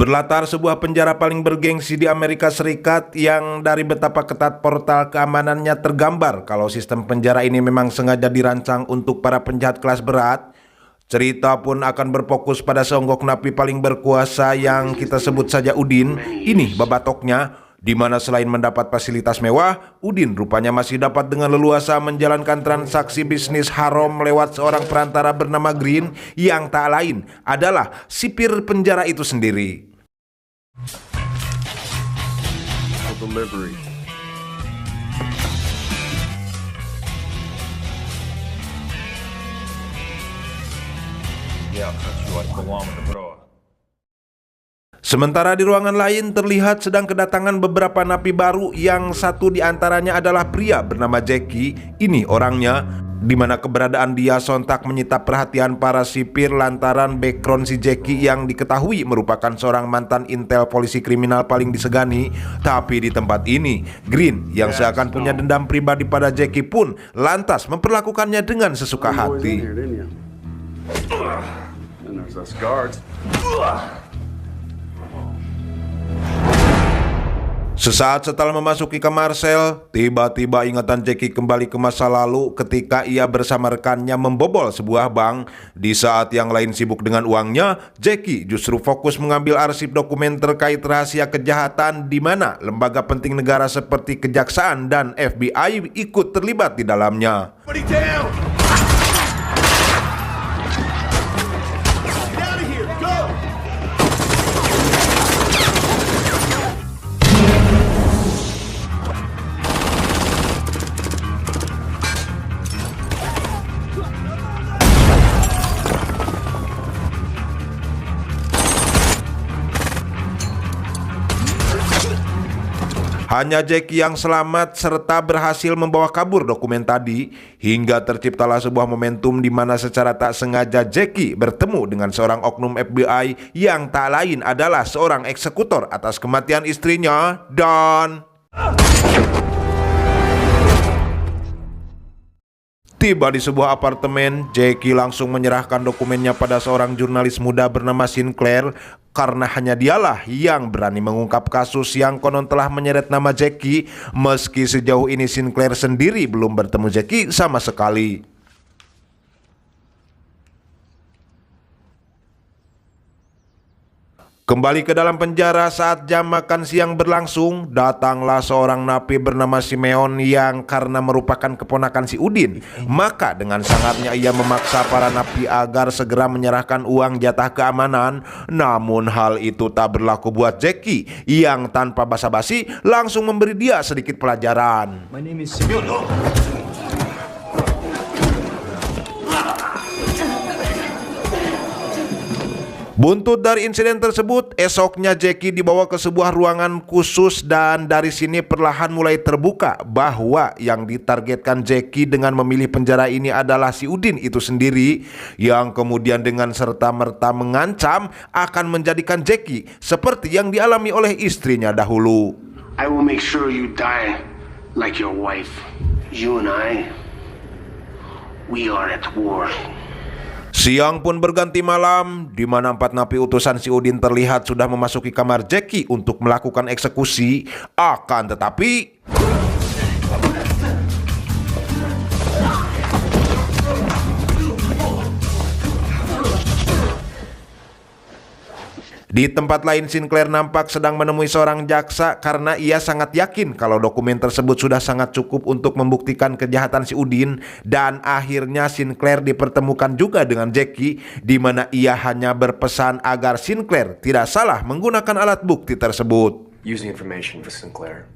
Berlatar sebuah penjara paling bergengsi di Amerika Serikat yang dari betapa ketat portal keamanannya tergambar kalau sistem penjara ini memang sengaja dirancang untuk para penjahat kelas berat. Cerita pun akan berfokus pada seonggok napi paling berkuasa yang kita sebut saja Udin. Ini babatoknya, di mana selain mendapat fasilitas mewah, Udin rupanya masih dapat dengan leluasa menjalankan transaksi bisnis haram lewat seorang perantara bernama Green yang tak lain adalah sipir penjara itu sendiri. Delivery. Yeah, that's what kilometer, bro. Sementara di ruangan lain terlihat sedang kedatangan beberapa napi baru yang satu diantaranya adalah pria bernama Jackie. Ini orangnya, di mana keberadaan dia sontak menyita perhatian para sipir lantaran background si Jackie yang diketahui merupakan seorang mantan intel polisi kriminal paling disegani. Tapi di tempat ini, Green yang seakan punya dendam pribadi pada Jackie pun lantas memperlakukannya dengan sesuka hati. Sesaat setelah memasuki kamar sel, tiba-tiba ingatan Jackie kembali ke masa lalu ketika ia bersama rekannya membobol sebuah bank. Di saat yang lain sibuk dengan uangnya, Jackie justru fokus mengambil arsip dokumen terkait rahasia kejahatan di mana lembaga penting negara seperti Kejaksaan dan FBI ikut terlibat di dalamnya. Hanya Jackie yang selamat serta berhasil membawa kabur dokumen tadi, hingga terciptalah sebuah momentum di mana secara tak sengaja Jackie bertemu dengan seorang oknum FBI yang tak lain adalah seorang eksekutor atas kematian istrinya. Dan tiba di sebuah apartemen, Jackie langsung menyerahkan dokumennya pada seorang jurnalis muda bernama Sinclair, karena hanya dialah yang berani mengungkap kasus yang konon telah menyeret nama Jackie. Meski sejauh ini Sinclair sendiri belum bertemu Jackie sama sekali. Kembali ke dalam penjara saat jam makan siang berlangsung, datanglah seorang napi bernama Simeon yang karena merupakan keponakan si Udin, maka dengan sangatnya ia memaksa para napi agar segera menyerahkan uang jatah keamanan. Namun hal itu tak berlaku buat Jackie yang tanpa basa-basi langsung memberi dia sedikit pelajaran. My name is Simeon. Buntut dari insiden tersebut, esoknya Jackie dibawa ke sebuah ruangan khusus dan dari sini perlahan mulai terbuka bahwa yang ditargetkan Jackie dengan memilih penjara ini adalah si Udin itu sendiri, yang kemudian dengan serta-merta mengancam akan menjadikan Jackie seperti yang dialami oleh istrinya dahulu. I will make sure you die like your wife. You and we are at war. Siang pun berganti malam, di mana 4 napi utusan si Udin terlihat sudah memasuki kamar Jackie untuk melakukan eksekusi. Akan tetapi di tempat lain, Sinclair nampak sedang menemui seorang jaksa karena ia sangat yakin kalau dokumen tersebut sudah sangat cukup untuk membuktikan kejahatan si Udin. Dan akhirnya Sinclair dipertemukan juga dengan Jackie, di mana ia hanya berpesan agar Sinclair tidak salah menggunakan alat bukti tersebut. Using information for Sinclair.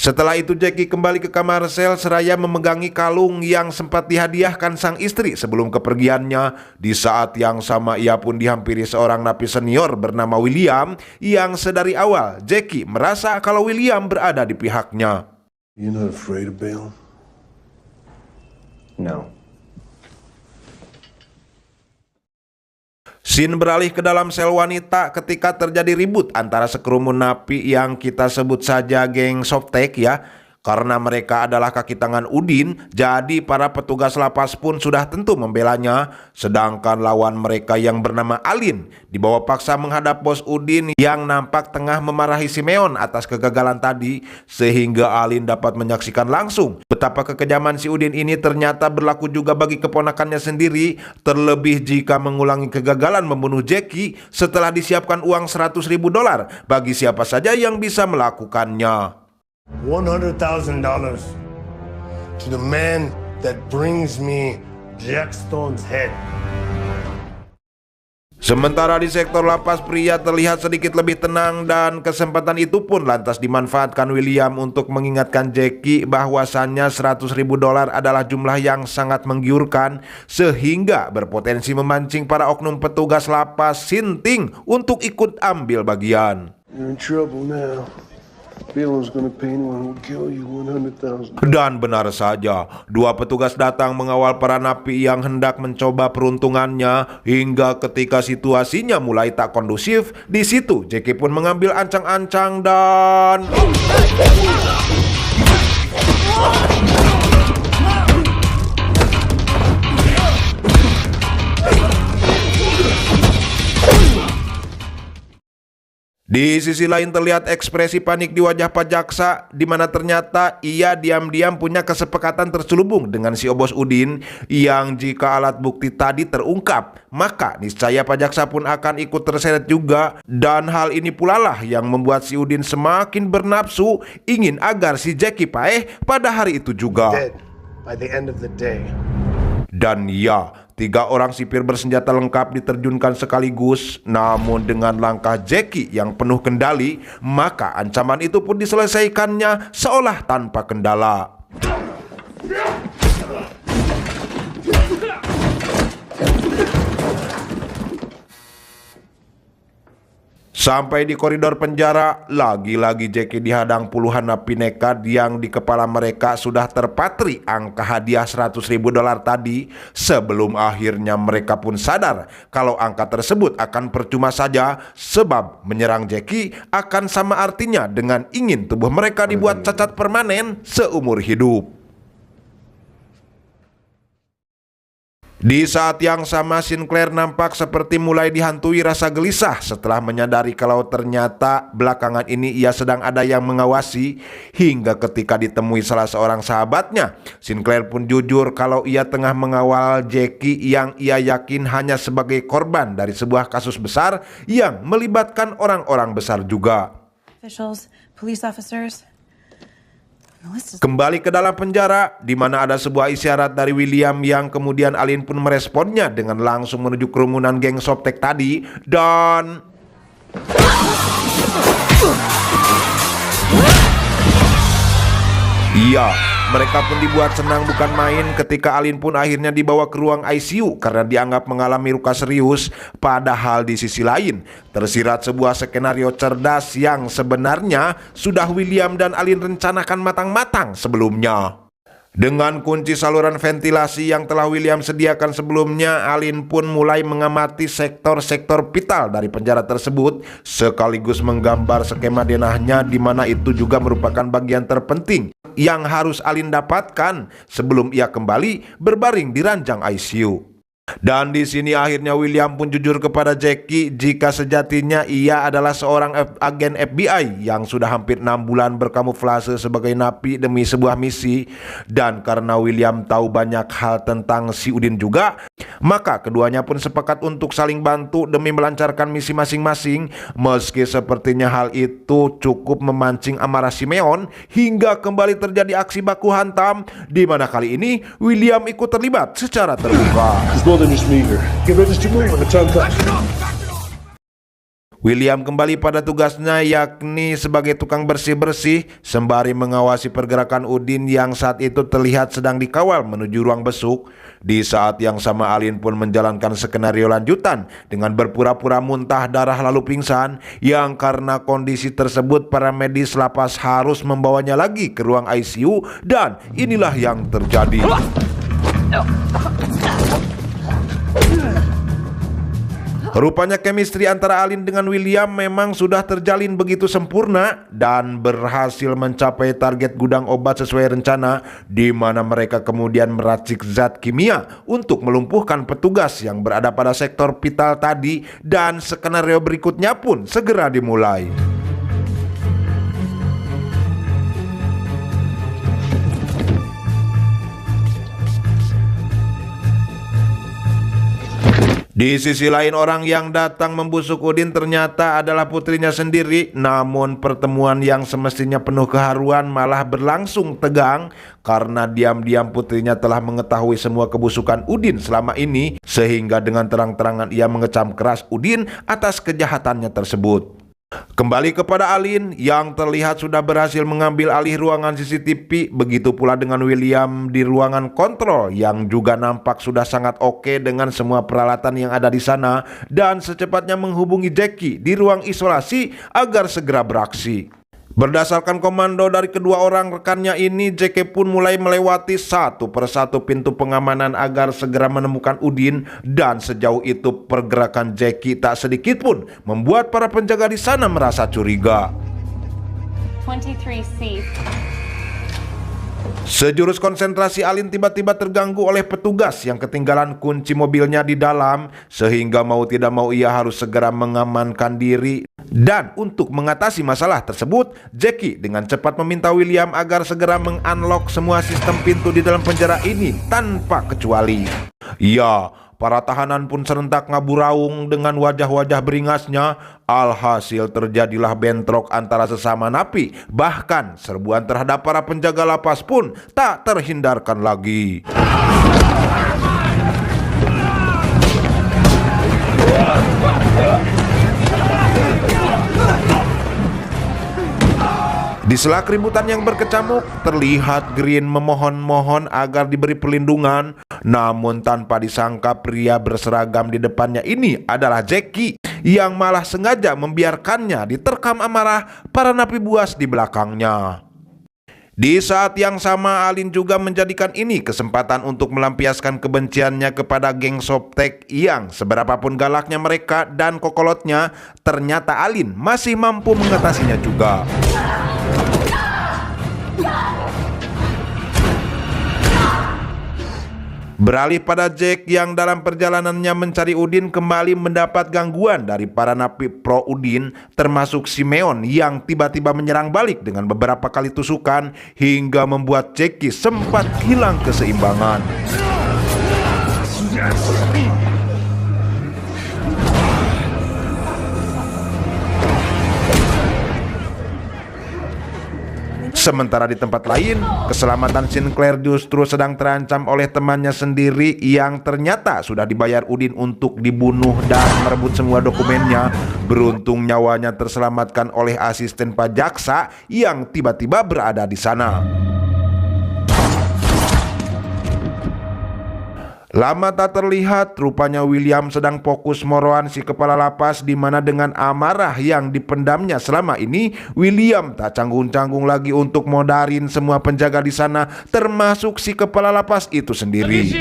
Setelah itu Jackie kembali ke kamar sel seraya memegangi kalung yang sempat dihadiahkan sang istri sebelum kepergiannya. Di saat yang sama ia pun dihampiri seorang napi senior bernama William yang sedari awal Jackie merasa kalau William berada di pihaknya. You're not afraid of bail? No. Scene beralih ke dalam sel wanita ketika terjadi ribut antara sekerumun napi yang kita sebut saja geng softtek ya. Karena mereka adalah kaki tangan Udin, jadi para petugas lapas pun sudah tentu membelanya. Sedangkan lawan mereka yang bernama Alin dibawa paksa menghadap bos Udin yang nampak tengah memarahi Simeon atas kegagalan tadi, sehingga Alin dapat menyaksikan langsung betapa kekejaman si Udin ini ternyata berlaku juga bagi keponakannya sendiri, terlebih jika mengulangi kegagalan membunuh Jackie setelah disiapkan uang $100.000 bagi siapa saja yang bisa melakukannya. $100,000 to the man that brings me Jack Stone's head. Sementara di sektor lapas, pria terlihat sedikit lebih tenang dan kesempatan itu pun lantas dimanfaatkan William untuk mengingatkan Jackie bahwasannya $100.000 adalah jumlah yang sangat menggiurkan sehingga berpotensi memancing para oknum petugas lapas sinting untuk ikut ambil bagian. You're in trouble now. Bill's gonna pay anyone who'll kill you $100,000. Dan benar saja, dua petugas datang mengawal para napi yang hendak mencoba peruntungannya hingga ketika situasinya mulai tak kondusif. Di situ Jackie pun mengambil ancang-ancang dan di sisi lain terlihat ekspresi panik di wajah Pak Jaksa, di mana ternyata ia diam-diam punya kesepakatan terselubung dengan si Bos Udin yang jika alat bukti tadi terungkap, maka niscaya Pak Jaksa pun akan ikut terseret juga. Dan hal ini pula lah yang membuat si Udin semakin bernafsu ingin agar si Jackie Paeh pada hari itu juga. Dead by the end of the day. Dan ya, 3 orang sipir bersenjata lengkap diterjunkan sekaligus. Namun dengan langkah Jackie yang penuh kendali, maka ancaman itu pun diselesaikannya seolah tanpa kendala. Sampai di koridor penjara, lagi-lagi Jackie dihadang puluhan napi nekat yang di kepala mereka sudah terpatri angka hadiah $100.000 tadi, sebelum akhirnya mereka pun sadar kalau angka tersebut akan percuma saja, sebab menyerang Jackie akan sama artinya dengan ingin tubuh mereka dibuat cacat permanen seumur hidup. Di saat yang sama, Sinclair nampak seperti mulai dihantui rasa gelisah setelah menyadari kalau ternyata belakangan ini ia sedang ada yang mengawasi. Hingga ketika ditemui salah seorang sahabatnya, Sinclair pun jujur kalau ia tengah mengawal Jackie yang ia yakin hanya sebagai korban dari sebuah kasus besar yang melibatkan orang-orang besar juga. Officials, police officers. Kembali ke dalam penjara, di mana ada sebuah isyarat dari William yang kemudian Alin pun meresponnya dengan langsung menuju kerumunan geng Softtek tadi. Dan iya, mereka pun dibuat senang bukan main ketika Alin pun akhirnya dibawa ke ruang ICU karena dianggap mengalami luka serius. Padahal di sisi lain tersirat sebuah skenario cerdas yang sebenarnya sudah William dan Alin rencanakan matang-matang sebelumnya. Dengan kunci saluran ventilasi yang telah William sediakan sebelumnya, Alin pun mulai mengamati sektor-sektor vital dari penjara tersebut, sekaligus menggambar skema denahnya, di mana itu juga merupakan bagian terpenting yang harus Alin dapatkan sebelum ia kembali berbaring di ranjang ICU. Dan di sini akhirnya William pun jujur kepada Jackie jika sejatinya ia adalah seorang agen FBI yang sudah hampir 6 bulan berkamuflase sebagai napi demi sebuah misi. Dan karena William tahu banyak hal tentang si Udin juga, maka keduanya pun sepakat untuk saling bantu demi melancarkan misi masing-masing. Meski sepertinya hal itu cukup memancing amarah Simeon hingga kembali terjadi aksi baku hantam, di mana kali ini William ikut terlibat secara terbuka. Get ready to move when the time comes. William kembali pada tugasnya, yakni sebagai tukang bersih-bersih sembari mengawasi pergerakan Udin yang saat itu terlihat sedang dikawal menuju ruang besuk. Di saat yang sama Alin pun menjalankan skenario lanjutan dengan berpura-pura muntah darah lalu pingsan, yang karena kondisi tersebut para medis lapas harus membawanya lagi ke ruang ICU. Dan inilah yang terjadi. Rupanya chemistry antara Alin dengan William memang sudah terjalin begitu sempurna dan berhasil mencapai target gudang obat sesuai rencana, di mana mereka kemudian meracik zat kimia untuk melumpuhkan petugas yang berada pada sektor vital tadi, dan skenario berikutnya pun segera dimulai. Di sisi lain, orang yang datang membusuk Udin ternyata adalah putrinya sendiri. Namun pertemuan yang semestinya penuh keharuan malah berlangsung tegang karena diam-diam putrinya telah mengetahui semua kebusukan Udin selama ini, sehingga dengan terang-terangan ia mengecam keras Udin atas kejahatannya tersebut. Kembali kepada Alin yang terlihat sudah berhasil mengambil alih ruangan CCTV, begitu pula dengan William di ruangan kontrol yang juga nampak sudah sangat oke dengan semua peralatan yang ada di sana, dan secepatnya menghubungi Jackie di ruang isolasi agar segera beraksi. Berdasarkan komando dari kedua orang rekannya ini, Jackie pun mulai melewati satu persatu pintu pengamanan agar segera menemukan Udin, dan sejauh itu pergerakan Jackie tak sedikit pun membuat para penjaga di sana merasa curiga. 23C. Sejurus konsentrasi Alin tiba-tiba terganggu oleh petugas yang ketinggalan kunci mobilnya di dalam, sehingga mau tidak mau ia harus segera mengamankan diri. Dan untuk mengatasi masalah tersebut, Jackie dengan cepat meminta William agar segera mengunlock semua sistem pintu di dalam penjara ini tanpa kecuali. Ya, para tahanan pun serentak ngaburaung dengan wajah-wajah beringasnya. Alhasil terjadilah bentrok antara sesama napi. Bahkan serbuan terhadap para penjaga lapas pun tak terhindarkan lagi. Di sela keributan yang berkecamuk, terlihat Green memohon-mohon agar diberi perlindungan. Namun tanpa disangka pria berseragam di depannya ini adalah Jackie, yang malah sengaja membiarkannya diterkam amarah para napi buas di belakangnya. Di saat yang sama, Alin juga menjadikan ini kesempatan untuk melampiaskan kebenciannya kepada geng Softtek yang seberapapun galaknya mereka dan kokolotnya, ternyata Alin masih mampu mengatasinya juga. Beralih pada Jack yang dalam perjalanannya mencari Udin kembali mendapat gangguan dari para napi pro Udin, termasuk Simeon yang tiba-tiba menyerang balik dengan beberapa kali tusukan hingga membuat Jackie sempat hilang keseimbangan. Sementara di tempat lain, keselamatan Sinclair justru sedang terancam oleh temannya sendiri yang ternyata sudah dibayar Udin untuk dibunuh dan merebut semua dokumennya. Beruntung nyawanya terselamatkan oleh asisten Pak Jaksa yang tiba-tiba berada di sana. Lama tak terlihat, rupanya William sedang fokus moroan si kepala lapas, di mana dengan amarah yang dipendamnya selama ini, William tak canggung-canggung lagi untuk modarin semua penjaga di sana, termasuk si kepala lapas itu sendiri.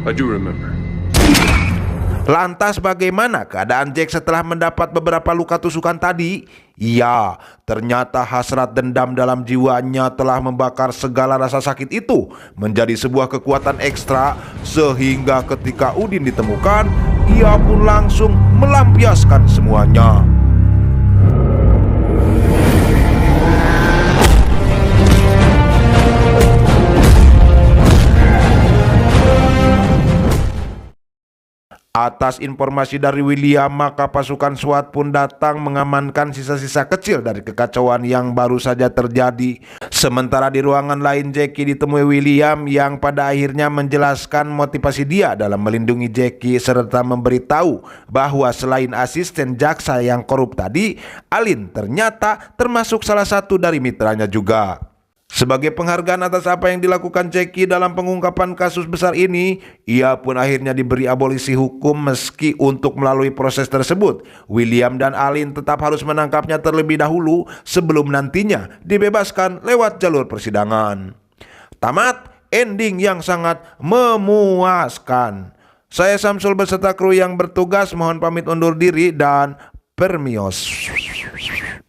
I do remember. Lantas bagaimana keadaan Jack setelah mendapat beberapa luka tusukan tadi? Ya, ternyata hasrat dendam dalam jiwanya telah membakar segala rasa sakit itu menjadi sebuah kekuatan ekstra, sehingga ketika Udin ditemukan, ia pun langsung melampiaskan semuanya. Atas informasi dari William, maka pasukan SWAT pun datang mengamankan sisa-sisa kecil dari kekacauan yang baru saja terjadi. Sementara di ruangan lain, Jackie ditemui William yang pada akhirnya menjelaskan motivasi dia dalam melindungi Jackie, serta memberitahu bahwa selain asisten jaksa yang korup tadi, Alin ternyata termasuk salah satu dari mitranya juga. Sebagai penghargaan atas apa yang dilakukan Jackie dalam pengungkapan kasus besar ini, ia pun akhirnya diberi abolisi hukum. Meski untuk melalui proses tersebut, William dan Alin tetap harus menangkapnya terlebih dahulu sebelum nantinya dibebaskan lewat jalur persidangan. Tamat ending yang sangat memuaskan. Saya Samsul beserta kru yang bertugas mohon pamit undur diri dan permios.